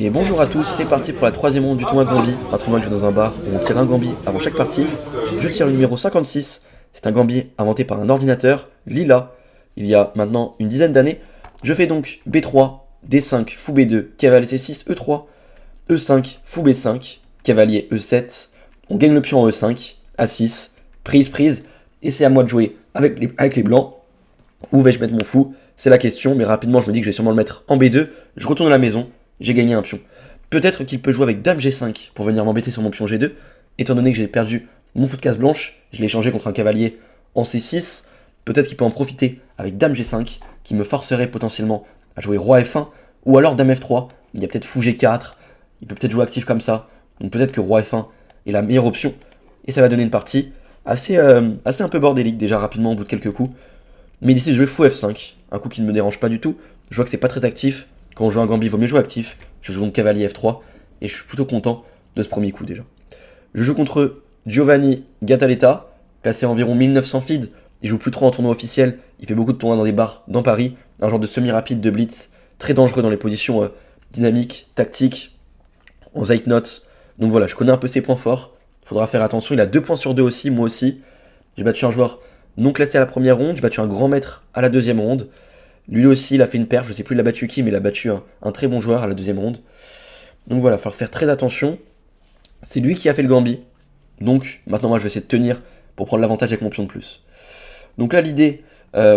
Et bonjour à tous, c'est parti pour la troisième ronde du tournoi Gambi, un tournoi que je joue dans un bar où on tire un Gambi avant chaque partie. Je tire le numéro 56, c'est un Gambi inventé par un ordinateur, Lila, il y a maintenant une dizaine d'années. Je fais donc B3, D5, fou B2, cavalier C6, E3, E5, fou B5, cavalier E7, on gagne le pion en E5, A6, prise, et c'est à moi de jouer avec les blancs. Où vais-je mettre mon fou? C'est la question, mais rapidement je me dis que je vais sûrement le mettre en B2, je retourne à la maison, j'ai gagné un pion. Peut-être qu'il peut jouer avec Dame G5 pour venir m'embêter sur mon pion G2, étant donné que j'ai perdu mon fou de case blanche, je l'ai échangé contre un cavalier en C6, peut-être qu'il peut en profiter avec Dame G5, qui me forcerait potentiellement à jouer Roi F1, ou alors Dame F3, il y a peut-être Fou G4, il peut peut-être jouer actif comme ça, donc peut-être que Roi F1 est la meilleure option, et ça va donner une partie assez un peu bordélique déjà rapidement au bout de quelques coups. Mais il décide de jouer Fou F5, un coup qui ne me dérange pas du tout, je vois que c'est pas très actif, quand on joue un Gambi il vaut mieux jouer actif, je joue donc cavalier F3, et je suis plutôt content de ce premier coup déjà. Je joue contre Giovanni Gattaletta, classé à environ 1900 feed, il joue plus trop en tournoi officiel, il fait beaucoup de tournois dans des bars dans Paris, un genre de semi-rapide de blitz, très dangereux dans les positions dynamiques, tactiques, en Zeitnot. Donc voilà, je connais un peu ses points forts, il faudra faire attention, il a 2 points sur 2 aussi, moi aussi. J'ai battu un joueur non classé à la première ronde, j'ai battu un grand maître à la deuxième ronde. Lui aussi, il a fait une perf, je sais plus il a battu qui, mais il a battu un très bon joueur à la deuxième ronde. Donc voilà, il va falloir faire très attention. C'est lui qui a fait le Gambi. Donc maintenant, moi, je vais essayer de tenir pour prendre l'avantage avec mon pion de plus. Donc là, l'idée,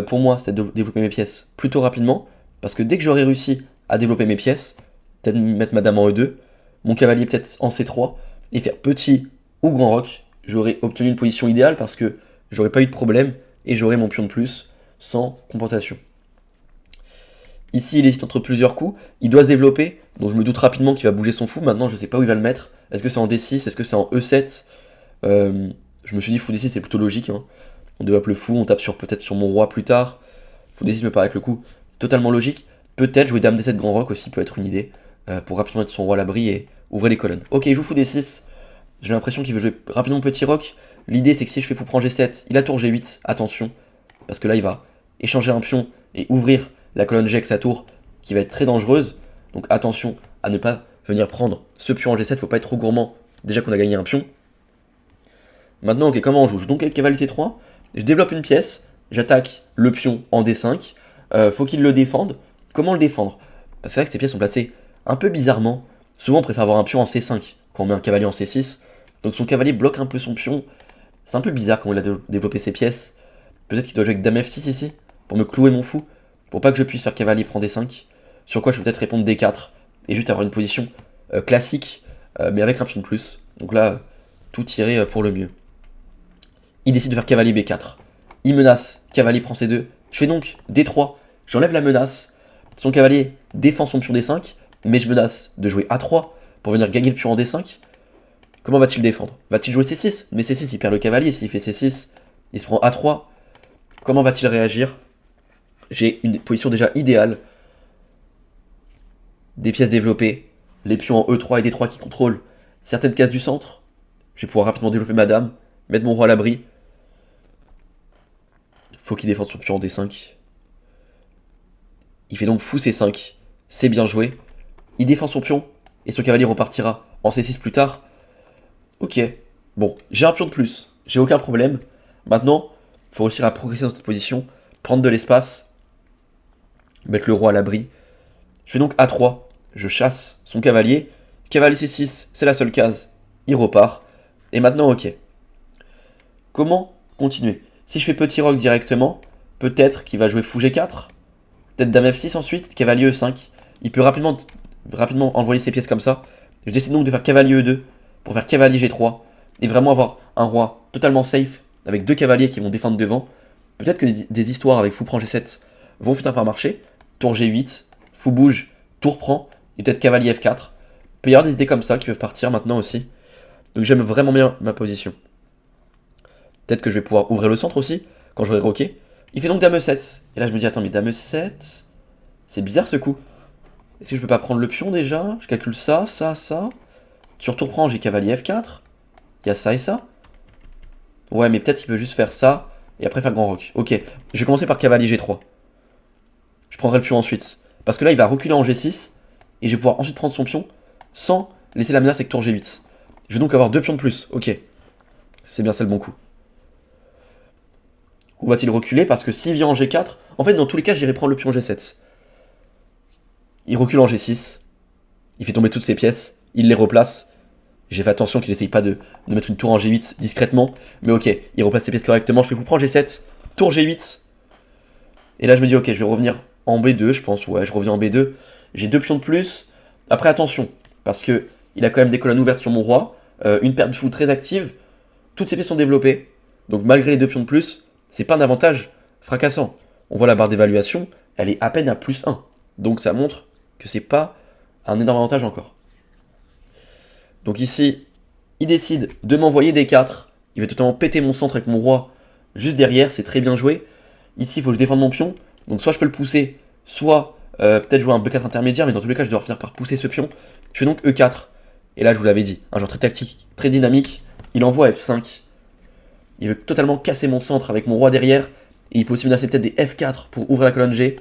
pour moi, c'est de développer mes pièces plutôt rapidement. Parce que dès que j'aurai réussi à développer mes pièces, peut-être mettre ma dame en E2, mon cavalier peut-être en C3, et faire petit ou grand roc, j'aurai obtenu une position idéale parce que j'aurais pas eu de problème et j'aurai mon pion de plus sans compensation. Ici, il hésite entre plusieurs coups, il doit se développer, donc je me doute rapidement qu'il va bouger son fou. Maintenant, je sais pas où il va le mettre. Est-ce que c'est en D6? Est-ce que c'est en E7? Je me suis dit fou D6 c'est plutôt logique, hein. On développe le fou, on tape peut-être sur mon roi plus tard. Fou D6 me paraît avec le coup totalement logique. Peut-être jouer Dame D7 grand roc aussi peut être une idée, pour rapidement mettre son roi à l'abri et ouvrir les colonnes. Ok, il joue fou D6, j'ai l'impression qu'il veut jouer rapidement petit roc. L'idée c'est que si je fais fou prend G7, il a tour G8, attention, parce que là il va échanger un pion et ouvrir la colonne G avec sa tour, qui va être très dangereuse. Donc attention à ne pas venir prendre ce pion en G7, faut pas être trop gourmand, déjà qu'on a gagné un pion. Maintenant, ok, comment on joue? Je joue donc avec cavalier C3, je développe une pièce, j'attaque le pion en D5, faut qu'il le défende. Comment le défendre? Parce que c'est vrai que ces pièces sont placées un peu bizarrement. Souvent on préfère avoir un pion en C5 quand on met un cavalier en C6, donc son cavalier bloque un peu son pion. C'est un peu bizarre comment il a développé ses pièces. Peut-être qu'il doit jouer avec Dame F6 ici, pour me clouer mon fou, pour pas que je puisse faire cavalier prend D5, sur quoi je peux peut-être répondre D4, et juste avoir une position classique, mais avec un pion de plus. Donc là, tout irait pour le mieux. Il décide de faire cavalier B4. Il menace, cavalier prend C2. Je fais donc D3, j'enlève la menace. Son cavalier défend son pion D5, mais je menace de jouer A3 pour venir gagner le pion en D5. Comment va-t-il défendre? Va-t-il jouer C6? Mais C6, il perd le cavalier. S'il fait C6, il se prend A3. Comment va-t-il réagir? J'ai une position déjà idéale. Des pièces développées. Les pions en E3 et D3 qui contrôlent certaines cases du centre. Je vais pouvoir rapidement développer ma dame. Mettre mon roi à l'abri. Faut qu'il défende son pion en D5. Il fait donc fou C5. C'est bien joué. Il défend son pion. Et son cavalier repartira en C6 plus tard. Ok. Bon, j'ai un pion de plus. J'ai aucun problème. Maintenant, il faut réussir à progresser dans cette position. Prendre de l'espace. Mettre le roi à l'abri. Je fais donc A3. Je chasse son cavalier. Cavalier C6, c'est la seule case. Il repart. Et maintenant, ok. Comment continuer? Si je fais petit roc directement, peut-être qu'il va jouer fou G4. Peut-être Dame F6 ensuite, cavalier E5. Il peut rapidement envoyer ses pièces comme ça. Je décide donc de faire cavalier E2 pour faire cavalier G3 et vraiment avoir un roi totalement safe avec 2 cavaliers qui vont défendre devant. Peut-être que des histoires avec fou prend G7 vont finir par marcher. Tour G8, fou bouge, tour prend et peut-être cavalier F4. Il peut y avoir des idées comme ça qui peuvent partir maintenant aussi. Donc j'aime vraiment bien ma position. Peut-être que je vais pouvoir ouvrir le centre aussi quand j'aurai roqué. Il fait donc Dame E7. Et là je me dis attends mais Dame E7, c'est bizarre ce coup. Est-ce que je peux pas prendre le pion déjà? Je calcule ça. Sur tour prend j'ai cavalier F4. Il y a ça et ça. Ouais mais peut-être qu'il peut juste faire ça et après faire grand roc. Ok, je vais commencer par cavalier G3. Je prendrai le pion ensuite. Parce que là il va reculer en G6. et je vais pouvoir ensuite prendre son pion sans laisser la menace avec tour G8. Je vais donc avoir 2 pions de plus, ok. C'est bien ça le bon coup. Où va-t-il reculer? Parce que s'il vient en G4, en fait dans tous les cas j'irai prendre le pion G7. Il recule en G6, il fait tomber toutes ses pièces, il les replace. J'ai fait attention qu'il essaye pas de mettre une tour en G8 discrètement, mais ok, il replace ses pièces correctement, je fais prendre G7, tour G8. Et là je me dis ok, je vais revenir en B2, je pense, ouais, je reviens en B2. J'ai 2 pions de plus. Après attention, parce que il a quand même des colonnes ouvertes sur mon roi, une paire de fous très active, toutes ses pièces sont développées, donc malgré les 2 pions de plus, c'est pas un avantage fracassant. On voit la barre d'évaluation, elle est à peine à +1, donc ça montre que c'est pas un énorme avantage encore. Donc ici, il décide de m'envoyer des 4, il va totalement péter mon centre avec mon roi juste derrière, c'est très bien joué. Ici, il faut que je défende mon pion, donc soit je peux le pousser, soit peut-être jouer un B4 intermédiaire, mais dans tous les cas, je dois finir par pousser ce pion. Je fais donc E4. Et là, je vous l'avais dit, un joueur très tactique, très dynamique. Il envoie F5. Il veut totalement casser mon centre avec mon roi derrière. Et il peut aussi menacer peut-être des F4 pour ouvrir la colonne G.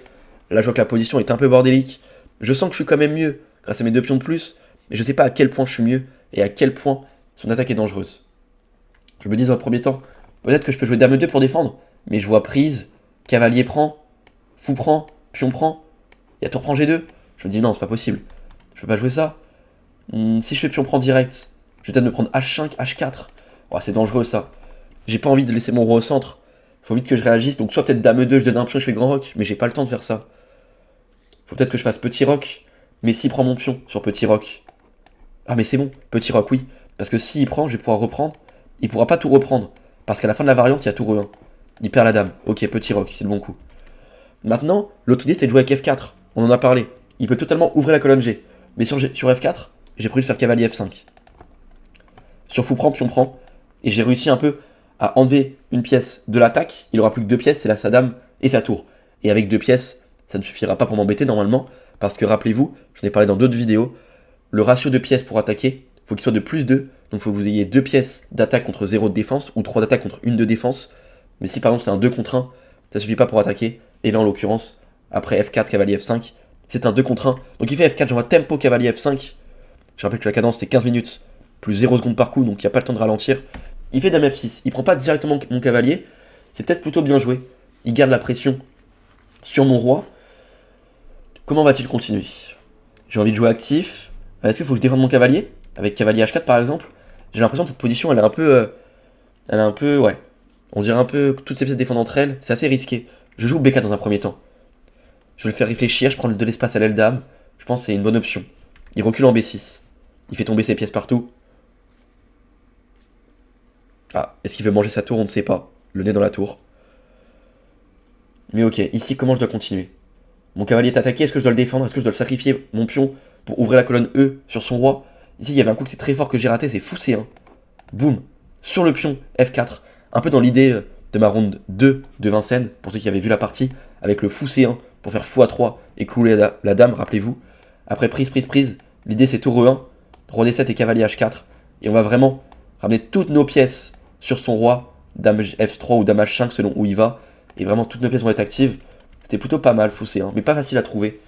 Là, je vois que la position est un peu bordélique. Je sens que je suis quand même mieux grâce à mes 2 pions de plus. Mais je sais pas à quel point je suis mieux et à quel point son attaque est dangereuse. Je me dis dans le premier temps, peut-être que je peux jouer Dame 2 pour défendre. Mais je vois prise, cavalier prend, fou prend, pion prend. Il y a tour prend G2. Je me dis non, c'est pas possible. Je peux pas jouer ça. Si je fais pion prend direct, je vais peut-être me prendre H5, H4. Oh, c'est dangereux ça. J'ai pas envie de laisser mon roi au centre. Faut vite que je réagisse. Donc soit peut-être Dame 2, je donne un pion, je fais grand roc. Mais j'ai pas le temps de faire ça. Faut peut-être que je fasse petit roc. Mais s'il prend mon pion sur petit roc. Ah mais c'est bon, petit roc oui. Parce que s'il prend, je vais pouvoir reprendre. Il pourra pas tout reprendre. Parce qu'à la fin de la variante, il y a tour E1. Il perd la dame. Ok, petit roc, c'est le bon coup. Maintenant, l'autre idée c'est de jouer avec F4. On en a parlé. Il peut totalement ouvrir la colonne G. Mais sur F4, j'ai prévu de faire cavalier F5. Sur fou prend, pion prend. Et j'ai réussi un peu à enlever une pièce de l'attaque. Il aura plus que 2 pièces, c'est là sa dame et sa tour. Et avec 2 pièces, ça ne suffira pas pour m'embêter normalement. Parce que rappelez-vous, j'en ai parlé dans d'autres vidéos, le ratio de pièces pour attaquer, il faut qu'il soit de +2. Donc il faut que vous ayez 2 pièces d'attaque contre 0 de défense, ou 3 d'attaque contre 1 de défense. Mais si par exemple c'est un 2 contre 1, ça suffit pas pour attaquer. Et là en l'occurrence, après F4, cavalier F5, c'est un 2 contre 1. Donc il fait F4, j'envoie tempo cavalier F5. Je rappelle que la cadence c'est 15 minutes, plus 0 secondes par coup, donc il n'y a pas le temps de ralentir. Il fait dame F6, il prend pas directement mon cavalier, c'est peut-être plutôt bien joué. Il garde la pression sur mon roi. Comment va-t-il continuer? J'ai envie de jouer actif. Est-ce qu'il faut que je défende mon cavalier? Avec cavalier H4 par exemple. J'ai l'impression que cette position elle est un peu... ouais. On dirait un peu que toutes ces pièces défendent entre elles. C'est assez risqué. Je joue B4 dans un premier temps. Je vais le faire réfléchir, je prends de l'espace à l'aile dame. Je pense que c'est une bonne option. Il recule en B6. Il fait tomber ses pièces partout. Ah, est-ce qu'il veut manger sa tour? On ne sait pas. Le nez dans la tour. Mais ok, ici comment je dois continuer? Mon cavalier est attaqué, est-ce que je dois le défendre? Est-ce que je dois le sacrifier, mon pion, pour ouvrir la colonne E sur son roi? Ici il y avait un coup qui était très fort que j'ai raté, c'est fou C1. Boum. Sur le pion, F4. Un peu dans l'idée de ma ronde 2 de Vincennes, pour ceux qui avaient vu la partie, avec le fou C1 pour faire fou A3 et clouer la dame, rappelez-vous. Après prise. L'idée c'est tour E1, roi D7 et cavalier H4. Et on va vraiment ramener toutes nos pièces sur son roi, dame F3 ou dame H5 selon où il va. Et vraiment toutes nos pièces vont être actives. C'était plutôt pas mal, fou C1, mais pas facile à trouver.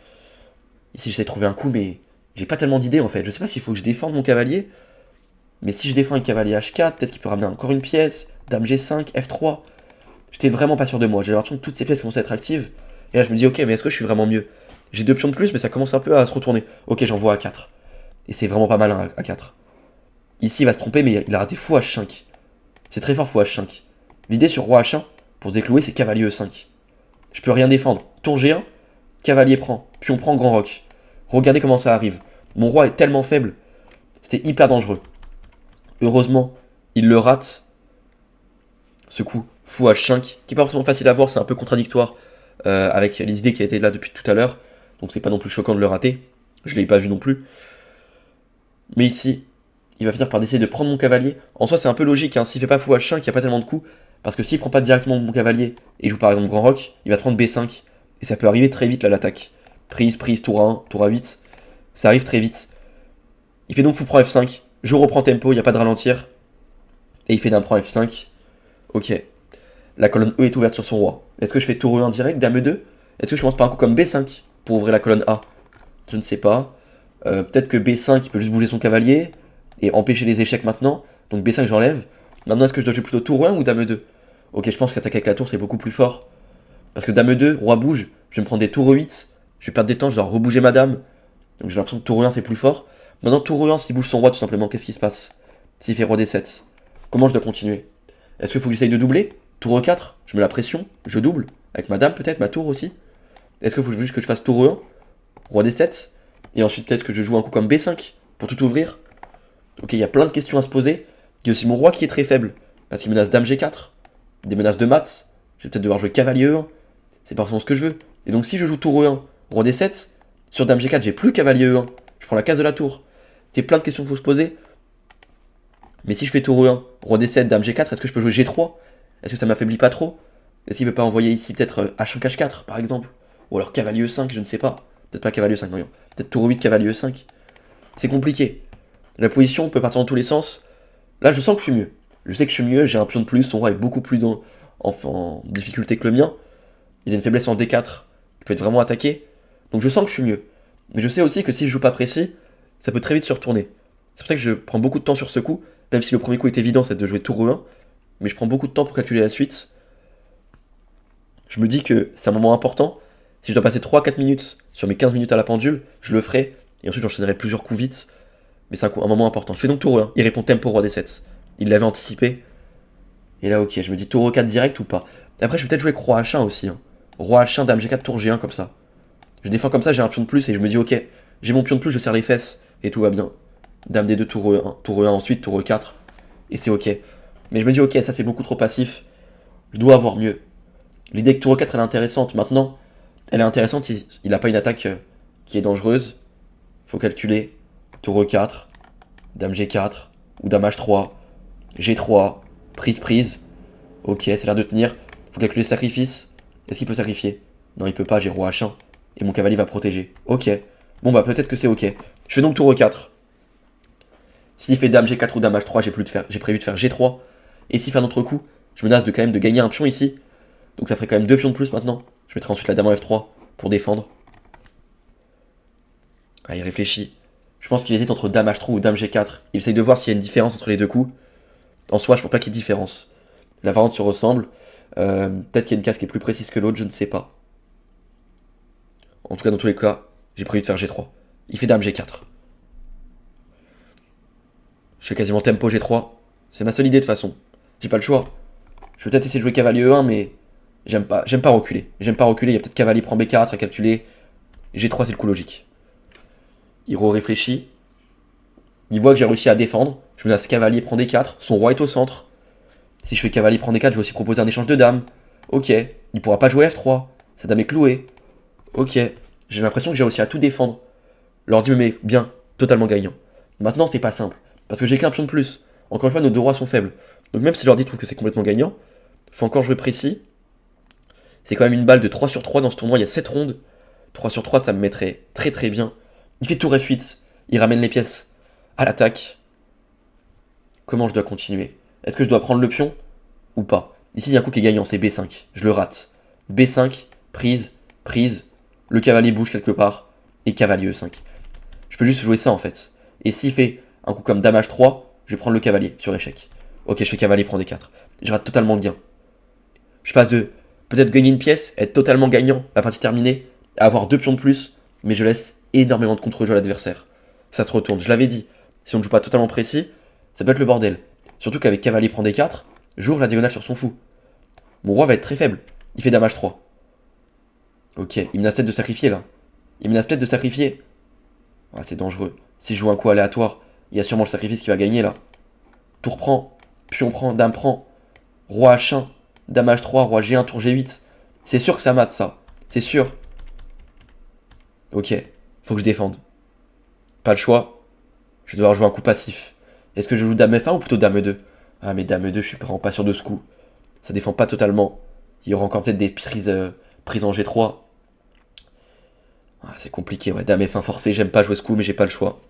Ici j'essaie de trouver un coup, mais j'ai pas tellement d'idées en fait. Je sais pas s'il faut que je défende mon cavalier. Mais si je défends un cavalier H4, peut-être qu'il peut ramener encore une pièce. Dame G5, F3. J'étais vraiment pas sûr de moi. J'ai l'impression que toutes ces pièces commencent à être actives. Et là je me dis ok, mais est-ce que je suis vraiment mieux? J'ai 2 pions de plus, mais ça commence un peu à se retourner. Ok, j'envoie A4. Et c'est vraiment pas mal un A4. Ici il va se tromper, mais il a raté fou H5. C'est très fort fou H5. L'idée sur roi H1, pour se déclouer, c'est cavalier E5. Je peux rien défendre. Tour G1, cavalier prend, pion prend, grand roc. Regardez comment ça arrive. Mon roi est tellement faible. C'était hyper dangereux. Heureusement, il le rate. Ce coup, fou H5, qui n'est pas forcément facile à voir, c'est un peu contradictoire avec les idées qui étaient là depuis tout à l'heure. Donc c'est pas non plus choquant de le rater. Je l'ai pas vu non plus. Mais ici, il va finir par décider de prendre mon cavalier. En soi, c'est un peu logique, hein. S'il fait pas fou H5, il n'y a pas tellement de coups. Parce que s'il prend pas directement mon cavalier et joue par exemple grand roc, il va prendre B5. Et ça peut arriver très vite là l'attaque. Prise, tour A1, tour A8. Ça arrive très vite. Il fait donc fou prend F5. Je reprends tempo, il n'y a pas de ralentir. Et il fait dame prend F5. Ok. La colonne E est ouverte sur son roi. Est-ce que je fais tour E1 direct, dame E2? Est-ce que je commence par un coup comme B5 pour ouvrir la colonne A? Je ne sais pas. Peut-être que B5 il peut juste bouger son cavalier et empêcher les échecs maintenant. Donc B5 j'enlève. Maintenant est-ce que je dois jouer plutôt tour 1 ou dame 2? Ok, je pense qu'attaquer avec la tour c'est beaucoup plus fort. Parce que dame 2, roi bouge, je vais me prendre des tours 8. Je vais perdre des temps, je dois rebouger ma dame. Donc j'ai l'impression que tour 1 c'est plus fort. Maintenant tour 1 s'il bouge son roi tout simplement, qu'est-ce qui se passe? S'il fait roi D7, comment je dois continuer? Est-ce qu'il faut que j'essaye de doubler? Tour E4, je mets la pression, je double. Avec ma dame peut-être, ma tour aussi. Est-ce qu'il faut juste que je fasse tour E1, roi D7, et ensuite peut-être que je joue un coup comme B5 pour tout ouvrir? Ok, il y a plein de questions à se poser. Il y a aussi mon roi qui est très faible, parce qu'il menace dame G4, des menaces de maths. Je vais peut-être devoir jouer cavalier E1. C'est pas forcément ce que je veux. Et donc si je joue tour E1, roi D7, sur dame G4 j'ai plus cavalier E1. Je prends la case de la tour. C'est plein de questions qu'il faut se poser. Mais si je fais tour E1, roi D7, dame G4, est-ce que je peux jouer G3? Est-ce que ça m'affaiblit pas trop? Est-ce qu'il ne peut pas envoyer ici peut-être H5, H4 par exemple? Ou alors cavalier E5, je ne sais pas. Peut-être pas cavalier E5, non. Peut-être tour E8, cavalier E5. C'est compliqué. La position peut partir dans tous les sens. Là, je sens que je suis mieux. Je sais que je suis mieux, j'ai un pion de plus, son roi est beaucoup plus en difficulté que le mien. Il a une faiblesse en D4, il peut être vraiment attaqué. Donc je sens que je suis mieux. Mais je sais aussi que si je joue pas précis, ça peut très vite se retourner. C'est pour ça que je prends beaucoup de temps sur ce coup, même si le premier coup est évident, c'est de jouer tour E1. Mais je prends beaucoup de temps pour calculer la suite. Je me dis que c'est un moment important. Si je dois passer 3-4 minutes sur mes 15 minutes à la pendule, je le ferai. Et ensuite j'enchaînerai plusieurs coups vite. Mais c'est un moment important. Je fais donc tour E1. Il répond tempo roi D7. Il l'avait anticipé. Et là ok, je me dis tour E4 direct ou pas. Et après je vais peut-être jouer roi H1 aussi. Roi H1, dame G4, tour G1 comme ça. Je défends comme ça, j'ai un pion de plus et je me dis ok, j'ai mon pion de plus, je serre les fesses et tout va bien. Dame D2, tour E1 ensuite, tour E4. Et c'est ok. Mais je me dis ok, ça c'est beaucoup trop passif. Je dois avoir mieux. L'idée que tour E4 elle est intéressante. Maintenant, elle est intéressante si il n'a pas une attaque qui est dangereuse. Faut calculer. Tour E4, dame G4, ou dame H3, G3, prise. Ok, ça a l'air de tenir. Faut calculer le sacrifice. Est-ce qu'il peut sacrifier? Non, il peut pas, j'ai roi H1. Et mon cavalier va protéger. Ok. Bon bah peut-être que c'est ok. Je fais donc tour E4. S'il fait dame G4 ou dame H3, j'ai prévu de faire G3. Et s'il fait un autre coup, je menace quand même de gagner un pion ici. Donc ça ferait quand même 2 pions de plus maintenant. Je mettrai ensuite la dame en F3 pour défendre. Ah, il réfléchit. Je pense qu'il hésite entre dame H3 ou dame G4. Il essaye de voir s'il y a une différence entre les deux coups. En soi, je pense pas qu'il y ait différence. La variante se ressemble. Peut-être qu'il y a une case qui est plus précise que l'autre, je ne sais pas. En tout cas, dans tous les cas, j'ai prévu de faire G3. Il fait dame G4. Je fais quasiment tempo G3. C'est ma seule idée de toute façon. J'ai pas le choix. Je vais peut-être essayer de jouer cavalier E1, mais j'aime pas reculer. J'aime pas reculer. Il y a peut-être cavalier prend B4 à calculer. G3, c'est le coup logique. Il réfléchit. Il voit que j'ai réussi à défendre. Je me laisse cavalier prend D4. Son roi est au centre. Si je fais cavalier prend D4, je vais aussi proposer un échange de dames. Ok. Il pourra pas jouer F3. Sa dame est clouée. Ok. J'ai l'impression que j'ai réussi à tout défendre. L'ordi me met bien, totalement gagnant. Maintenant, c'est pas simple. Parce que j'ai qu'un pion de plus. Encore une fois, nos deux rois sont faibles. Donc même si l'ordi trouve que c'est complètement gagnant, faut encore jouer précis. C'est quand même une balle de 3 sur 3 dans ce tournoi, il y a 7 rondes. 3 sur 3, ça me mettrait très très bien. Il fait tour F8, il ramène les pièces à l'attaque. Comment je dois continuer? Est-ce que je dois prendre le pion ou pas? Ici, il y a un coup qui est gagnant, c'est B5. Je le rate. B5, prise. Le cavalier bouge quelque part. Et cavalier E5. Je peux juste jouer ça en fait. Et s'il fait un coup comme dame H3, je vais prendre le cavalier sur échec. Ok, je fais cavalier prend D4. Je rate totalement le gain. Je passe de peut-être gagner une pièce, être totalement gagnant, la partie terminée, à avoir 2 pions de plus, mais je laisse énormément de contre-jeu à l'adversaire. Ça se retourne, je l'avais dit. Si on ne joue pas totalement précis, ça peut être le bordel. Surtout qu'avec cavalier prend D4, j'ouvre la diagonale sur son fou. Mon roi va être très faible. Il fait dame H3. Ok, il menace peut-être de sacrifier là. Ah, c'est dangereux. Si je joue un coup aléatoire, il y a sûrement le sacrifice qui va gagner là. Tour prend, pion prend, dame prend. Roi H1, dame H3, roi G1, tour G8. C'est sûr que ça mate ça. C'est sûr. Ok, faut que je défende. Pas le choix. Je vais devoir jouer un coup passif. Est-ce que je joue dame F1 ou plutôt dame E2? Ah mais dame E2, je suis vraiment pas sûr de ce coup. Ça défend pas totalement. Il y aura encore peut-être des prises en G3. Ah, c'est compliqué, ouais. Dame F1 forcé, j'aime pas jouer ce coup, mais j'ai pas le choix.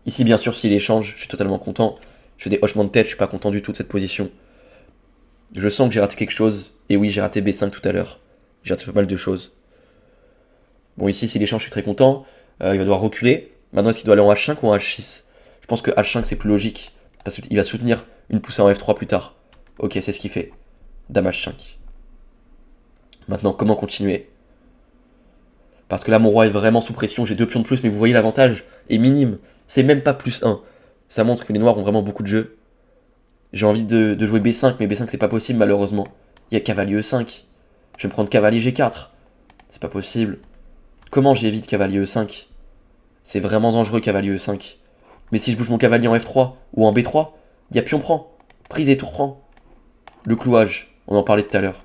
Ici, bien sûr, s'il échange, je suis totalement content. Je fais des hochements de tête, je suis pas content du tout de cette position. Je sens que j'ai raté quelque chose. Et oui, j'ai raté B5 tout à l'heure. J'ai raté pas mal de choses. Bon, ici, s'il échange, je suis très content. Il va devoir reculer. Maintenant, est-ce qu'il doit aller en H5 ou en H6? Je pense que H5 c'est plus logique, parce qu'il va soutenir une poussée en F3 plus tard. Ok, c'est ce qu'il fait. Dame H5. Maintenant, comment continuer? Parce que là, mon roi est vraiment sous pression, j'ai 2 pions de plus, mais vous voyez l'avantage est minime. C'est même pas plus 1. Ça montre que les noirs ont vraiment beaucoup de jeux. J'ai envie de jouer B5, mais B5 c'est pas possible malheureusement. Il y a cavalier E5. Je vais me prendre cavalier G4. C'est pas possible. Comment j'évite cavalier E5? C'est vraiment dangereux cavalier E5. Mais si je bouge mon cavalier en F3 ou en B3, il y a pion prend. Prise et tour prend. Le clouage, on en parlait tout à l'heure.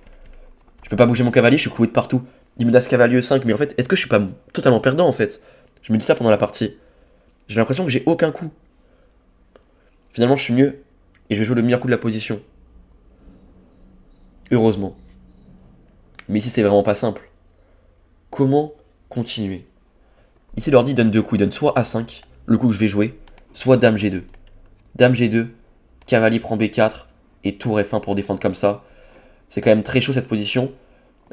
Je peux pas bouger mon cavalier, je suis cloué de partout. Il me laisse cavalier E5, mais en fait, est-ce que je suis pas totalement perdant en fait? Je me dis ça pendant la partie. J'ai l'impression que j'ai aucun coup. Finalement, je suis mieux. Et je vais jouer le meilleur coup de la position. Heureusement. Mais ici, c'est vraiment pas simple. Comment continuer? Ici, l'ordi donne 2 coups. Il donne soit A5, le coup que je vais jouer, soit Dame G2. Dame G2, cavalier prend B4, et tour F1 pour défendre comme ça. C'est quand même très chaud cette position.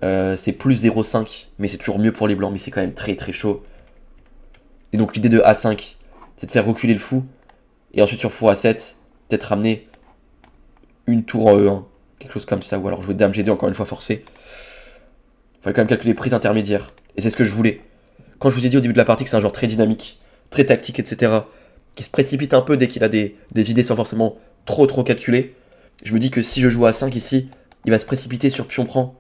C'est plus 0,5, mais c'est toujours mieux pour les blancs, mais c'est quand même très très chaud. Et donc l'idée de A5, c'est de faire reculer le fou, et ensuite sur fou A7, peut-être ramener une tour en E1, quelque chose comme ça, ou alors jouer Dame G2 encore une fois forcé. Il fallait quand même calculer les prises intermédiaires, et c'est ce que je voulais. Quand je vous ai dit au début de la partie que c'est un joueur très dynamique, très tactique, etc., qui se précipite un peu dès qu'il a des idées sans forcément trop calculer, je me dis que si je joue A5 ici, il va se précipiter sur pion prend,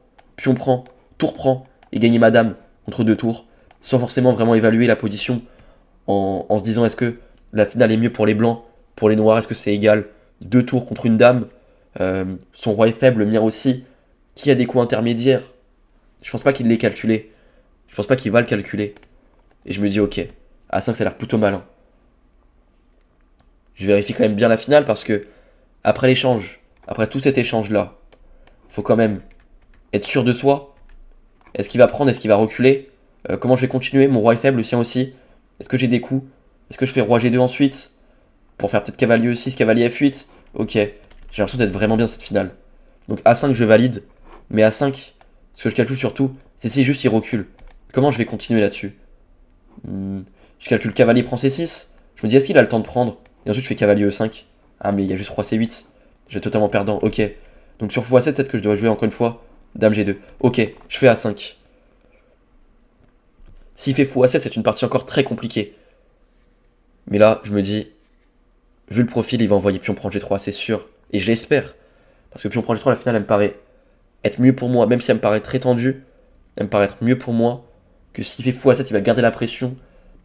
tour prend, et gagner ma dame contre 2 tours, sans forcément vraiment évaluer la position, en se disant est-ce que la finale est mieux pour les blancs, pour les noirs, est-ce que c'est égal, 2 tours contre une dame, son roi est faible, le mien aussi, qui a des coups intermédiaires, je pense pas qu'il l'ait calculé, je pense pas qu'il va le calculer, et je me dis ok, A5 ça a l'air plutôt malin. Je vérifie quand même bien la finale parce que après l'échange, après tout cet échange là, faut quand même être sûr de soi. Est-ce qu'il va prendre, est-ce qu'il va reculer? Comment je vais continuer? Mon roi est faible, le sien aussi. Est-ce que j'ai des coups? Est-ce que je fais roi G2 ensuite? Pour faire peut-être cavalier E6, cavalier F8? Ok, j'ai l'impression d'être vraiment bien cette finale. Donc A5 je valide, mais A5, ce que je calcule surtout, c'est si juste il recule. Comment je vais continuer là-dessus? Je calcule cavalier prend C6. Je me dis est-ce qu'il a le temps de prendre? Et ensuite je fais cavalier E5. Ah mais il y a juste roi C8. Je vais totalement perdant, ok. Donc sur fou A7 peut-être que je dois jouer encore une fois Dame G2. Ok, je fais A5. S'il fait fou A7 c'est une partie encore très compliquée. Mais là je me dis, vu le profil il va envoyer pion prend G3 c'est sûr. Et je l'espère. Parce que pion prend G3 la finale elle me paraît être mieux pour moi. Même si elle me paraît très tendue, elle me paraît être mieux pour moi. Que s'il fait fou A7 il va garder la pression.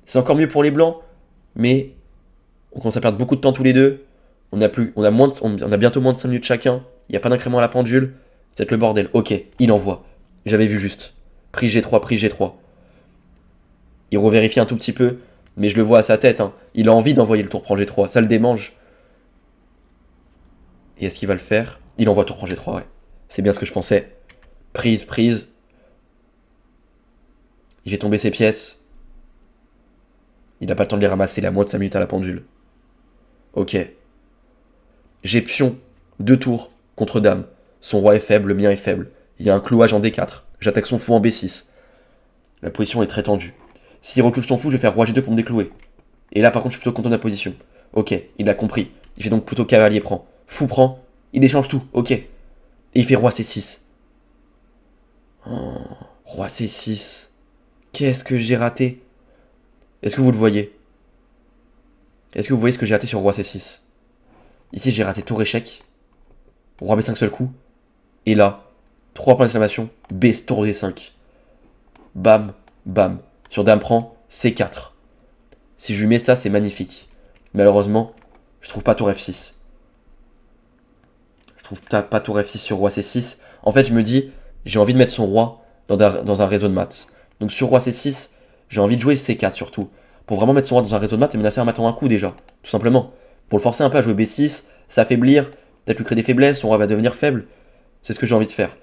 C'est encore mieux pour les blancs. Mais on commence à perdre beaucoup de temps tous les deux. On a bientôt moins de 5 minutes chacun. Il n'y a pas d'incrément à la pendule. C'est le bordel. Ok, il envoie. J'avais vu juste. Prise G3, prise G3. Il revérifie un tout petit peu. Mais je le vois à sa tête. Hein. Il a envie d'envoyer le tour prend G3. Ça le démange. Et est-ce qu'il va le faire? Il envoie tour prend G3, ouais. C'est bien ce que je pensais. Prise, prise. Il fait tomber ses pièces. Il n'a pas le temps de les ramasser. Il a moins de 5 minutes à la pendule. Ok. J'ai pion, 2 tours, contre dame. Son roi est faible, le mien est faible. Il y a un clouage en D4. J'attaque son fou en B6. La position est très tendue. S'il recule son fou, je vais faire roi G2 pour me déclouer. Et là, par contre, je suis plutôt content de la position. Ok, il a compris. Il fait donc plutôt cavalier prend. Fou prend. Il échange tout. Ok. Et il fait roi C6. Oh, roi C6. Qu'est-ce que j'ai raté? Est-ce que vous le voyez? Est-ce que vous voyez ce que j'ai raté sur roi C6? Ici, j'ai raté tour échec. Roi B5 seul coup. Et là, 3 points d'exclamation. B tour D5. Bam, bam. Sur dame prend, C4. Si je lui mets ça, c'est magnifique. Malheureusement, je trouve pas tour F6. Je trouve pas tour F6 sur roi C6. En fait, je me dis, j'ai envie de mettre son roi dans un réseau de maths. Donc sur roi C6, j'ai envie de jouer C4 surtout. Pour vraiment mettre son roi dans un réseau de maths et menacer un mat en un coup déjà. Tout simplement. Pour le forcer un peu à jouer B6, s'affaiblir, peut-être lui créer des faiblesses, son roi va devenir faible. C'est ce que j'ai envie de faire.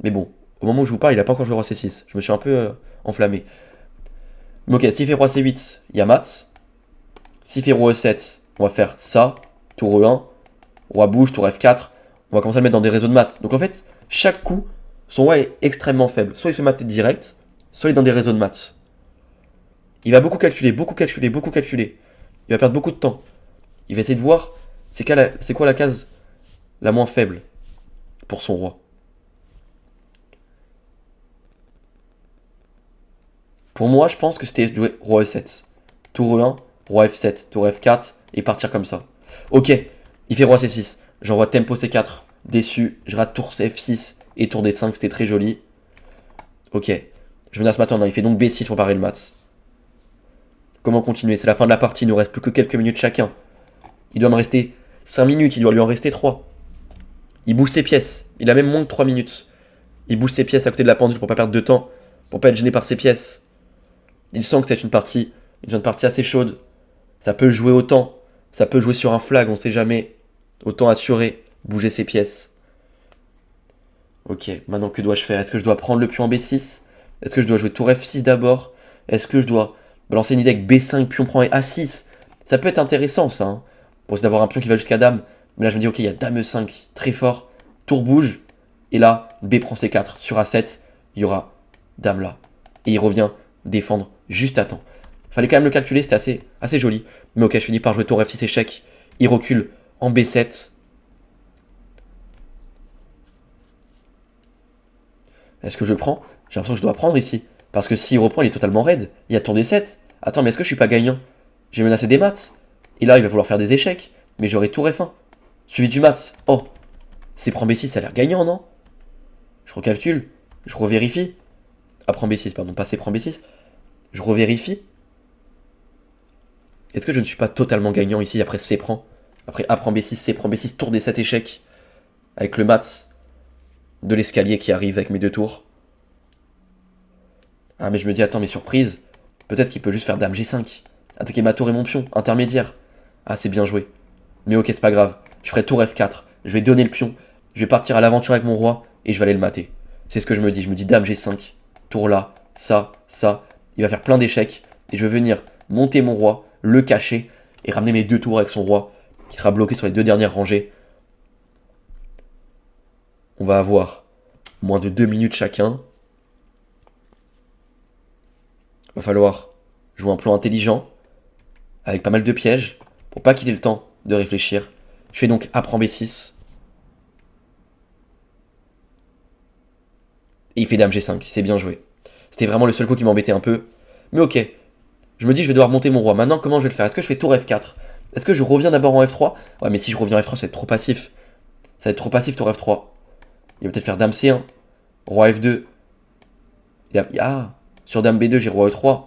Mais bon, au moment où je vous parle, il a pas encore joué roi C6. Je me suis un peu enflammé. Mais ok, s'il fait roi C8, il y a mat. S'il fait roi E7, on va faire ça. Tour E1. Roi bouge, tour F4. On va commencer à le mettre dans des réseaux de maths. Donc en fait, chaque coup, son roi est extrêmement faible. Soit il se fait mater direct, soit il est dans des réseaux de maths. Il va beaucoup calculer, beaucoup calculer, beaucoup calculer. Il va perdre beaucoup de temps. Il va essayer de voir c'est quoi la case la moins faible pour son roi. Pour moi, je pense que c'était jouer roi E7. Tour E1, roi F7, tour F4 et partir comme ça. Ok, il fait roi C6. J'envoie tempo C4. Déçu, je rate tour F6 et tour D5, c'était très joli. Ok, je menace maintenant. Il fait donc B6 pour parer le mat. Comment continuer? C'est la fin de la partie, il ne nous reste plus que quelques minutes chacun. Il doit me rester 5 minutes, il doit lui en rester 3. Il bouge ses pièces, il a même moins que 3 minutes. Il bouge ses pièces à côté de la pendule pour pas perdre de temps, pour pas être gêné par ses pièces. Il sent que c'est une partie assez chaude. Ça peut jouer autant, ça peut jouer sur un flag, on sait jamais. Autant assurer, bouger ses pièces. Ok, maintenant que dois-je faire? Est-ce que je dois prendre le pion en B6? Est-ce que je dois jouer tour F6 d'abord? Est-ce que je dois balancer une idée avec B5, pion prend A6? Ça peut être intéressant ça, hein, pour essayer d'avoir un pion qui va jusqu'à dame. Mais là je me dis ok, il y a dame E5, très fort. Tour bouge, et là, B prend C4. Sur A7, il y aura dame là. Et il revient défendre juste à temps. Fallait quand même le calculer, c'était assez joli. Mais ok, je finis par jouer tour F6 échec. Il recule en B7. Est-ce que je prends? J'ai l'impression que je dois prendre ici. Parce que s'il reprend, il est totalement raide. Il y a tour D7. Attends, mais est-ce que je suis pas gagnant? J'ai menacé des maths. Et là, il va vouloir faire des échecs. Mais j'aurai tour F1. Suivi du maths. Oh, c'est prend B6, ça a l'air gagnant, non? Je recalcule. Je revérifie. A prend B6, pardon, pas C prend B6. Je revérifie. Est-ce que je ne suis pas totalement gagnant ici après C prend? Après A prend B6, C prend B6, tour D7 échecs. Avec le maths de l'escalier qui arrive avec mes deux tours. Ah mais je me dis, attends, mais surprise. Peut-être qu'il peut juste faire dame G5. Attaquer ma tour et mon pion, intermédiaire. Ah c'est bien joué. Mais ok, c'est pas grave. Je ferai tour F4. Je vais donner le pion. Je vais partir à l'aventure avec mon roi. Et je vais aller le mater. C'est ce que je me dis. Je me dis dame G5. Tour là. Ça. Il va faire plein d'échecs. Et je vais venir monter mon roi. Le cacher. Et ramener mes deux tours avec son roi. Qui sera bloqué sur les deux dernières rangées. On va avoir moins de 2 minutes chacun. Va falloir jouer un plan intelligent. Avec pas mal de pièges. Pour pas qu'il ait le temps de réfléchir. Je fais donc A prend B6. Et il fait dame G5, c'est bien joué. C'était vraiment le seul coup qui m'embêtait un peu. Mais ok. Je me dis je vais devoir monter mon roi. Maintenant comment je vais le faire? Est-ce que je fais tour F4? Est-ce que je reviens d'abord en F3? Ouais mais si je reviens en F3 ça va être trop passif. Ça va être trop passif tour F3. Il va peut-être faire dame C1. Roi F2. Ah, sur dame B2 j'ai roi E3.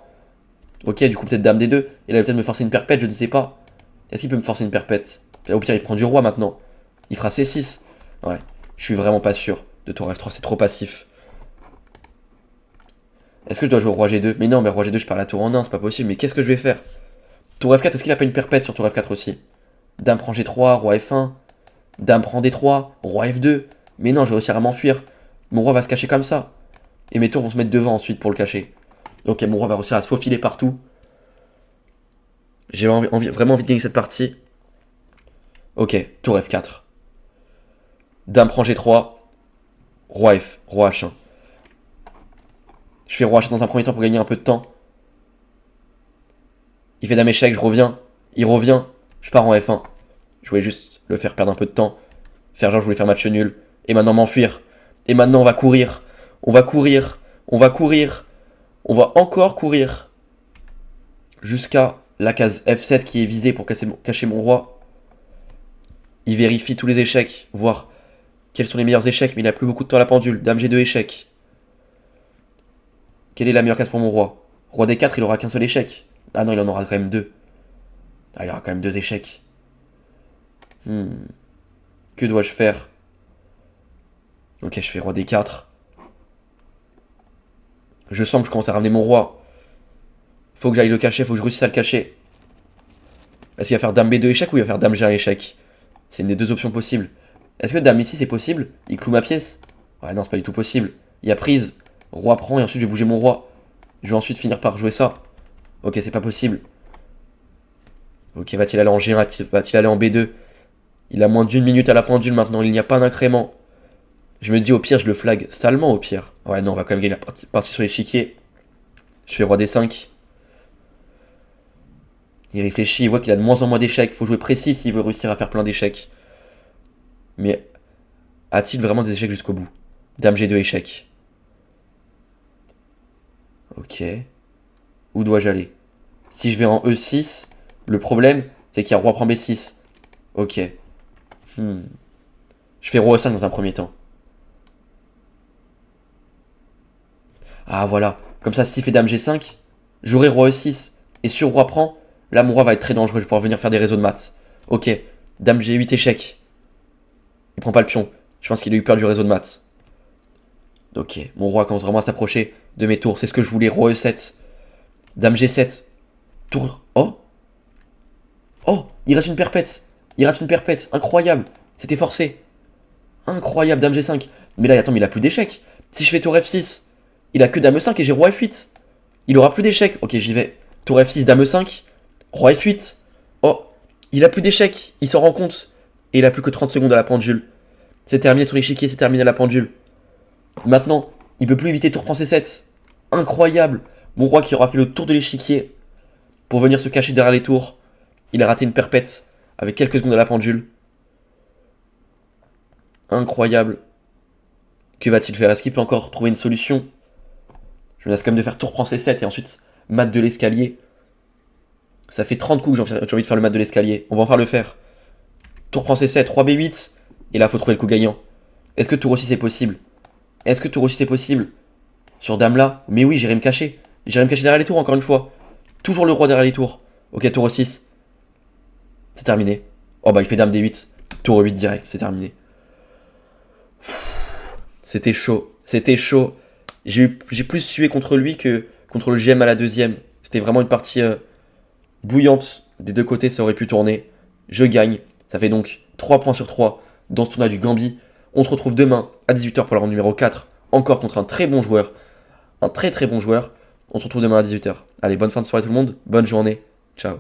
Ok, du coup peut-être dame D2. Il va peut-être me forcer une perpète, je ne sais pas. Est-ce qu'il peut me forcer une perpète? Au pire il prend du roi maintenant. Il fera C6. Ouais, je suis vraiment pas sûr de tour F3, c'est trop passif. Est-ce que je dois jouer au roi G2? Mais non, mais roi G2 je perds la tour en 1, c'est pas possible. Mais qu'est-ce que je vais faire? Tour F4, est-ce qu'il a pas une perpète sur tour F4 aussi? Dame prend G3, roi F1. Dame prend D3, roi F2. Mais non, je vais réussir à m'enfuir. Mon roi va se cacher comme ça. Et mes tours vont se mettre devant ensuite pour le cacher. Ok, mon roi va réussir à se faufiler partout. J'ai vraiment envie de gagner cette partie. Ok, tour F4. Dame prend G3. Roi F, roi H1. Je fais roi H1 dans un premier temps pour gagner un peu de temps. Il fait dame échec, je reviens. Il revient. Je pars en F1. Je voulais juste le faire perdre un peu de temps. Faire genre je voulais faire match nul. Et maintenant m'enfuir. Et maintenant on va courir. On va courir. On va courir. On va encore courir. Jusqu'à la case F7 qui est visée pour cacher mon roi. Il vérifie tous les échecs. Voir quels sont les meilleurs échecs. Mais il n'a plus beaucoup de temps à la pendule. Dame G2 échec. Quelle est la meilleure case pour mon roi? Roi D4 il aura qu'un seul échec. Ah non il en aura quand même deux. Ah il aura quand même deux échecs. Que dois-je faire? Ok, je fais roi D4. Je sens que je commence à ramener mon roi. Faut que j'aille le cacher, faut que je réussisse à le cacher. Est-ce qu'il va faire dame B2 échec ou il va faire dame G1 échec? C'est une des deux options possibles. Est-ce que dame ici c'est possible? Il cloue ma pièce? Ouais non, c'est pas du tout possible. Il y a prise. Roi prend et ensuite je vais bouger mon roi. Je vais ensuite finir par jouer ça. Ok, c'est pas possible. Ok, va-t-il aller en G1? Va-t-il aller en B2? Il a moins d'une minute à la pendule maintenant, il n'y a pas d'incrément. Je me dis au pire, je le flag salement au pire. Ouais, non, on va quand même gagner la partie sur l'échiquier. Je fais roi D5. Il réfléchit, il voit qu'il a de moins en moins d'échecs. Il faut jouer précis s'il veut réussir à faire plein d'échecs. Mais a-t-il vraiment des échecs jusqu'au bout? Dame G2 échec. Ok. Où dois-je aller? Si je vais en E6, le problème, c'est qu'il y a roi prend B6. Ok. Je fais roi E5 dans un premier temps. Ah voilà. Comme ça, s'il fait dame G5, j'aurai roi E6. Et sur roi prend, là mon roi va être très dangereux. Je vais pouvoir venir faire des réseaux de maths. Ok. Dame G8 échec. Il prend pas le pion. Je pense qu'il a eu peur du réseau de maths. Ok. Mon roi commence vraiment à s'approcher de mes tours. C'est ce que je voulais. Roi E7. Dame G7. Tour. Oh. Oh. Il rate une perpète. Il rate une perpète. Incroyable. C'était forcé. Incroyable. Dame G5. Mais là, attends, mais il a plus d'échecs. Si je fais tour F6, il a que dame E5 et j'ai roi F8. Il aura plus d'échecs. Ok, j'y vais. Tour F6, dame E5. Roi F8. Oh. Il a plus d'échecs. Il s'en rend compte. Et il a plus que 30 secondes à la pendule. C'est terminé sur l'échiquier. C'est terminé à la pendule. Maintenant, il peut plus éviter tour prend C7. Incroyable. Mon roi qui aura fait le tour de l'échiquier pour venir se cacher derrière les tours. Il a raté une perpète avec quelques secondes à la pendule. Incroyable. Que va-t-il faire? Est-ce qu'il peut encore trouver une solution? Je me laisse quand même de faire tour prend C7 et ensuite mat de l'escalier. Ça fait 30 coups que j'ai envie de faire le mat de l'escalier. On va enfin le faire. Tour prend C7, roi B8. Et là, il faut trouver le coup gagnant. Est-ce que tour aussi c'est possible? Est-ce que tour aussi c'est possible? Sur dame là? Mais oui, j'irai me cacher. J'irai me cacher derrière les tours encore une fois. Toujours le roi derrière les tours. Ok, tour 6. C'est terminé. Oh bah il fait dame D8. Tour 8 direct, c'est terminé. C'était chaud. C'était chaud. J'ai plus sué contre lui que contre le GM à la deuxième. C'était vraiment une partie bouillante. Des deux côtés, ça aurait pu tourner. Je gagne. Ça fait donc 3 points sur 3 dans ce tournoi du Gambit. On se retrouve demain à 18h pour la ronde numéro 4. Encore contre un très bon joueur. Un très très bon joueur. On se retrouve demain à 18h. Allez, bonne fin de soirée tout le monde. Bonne journée. Ciao.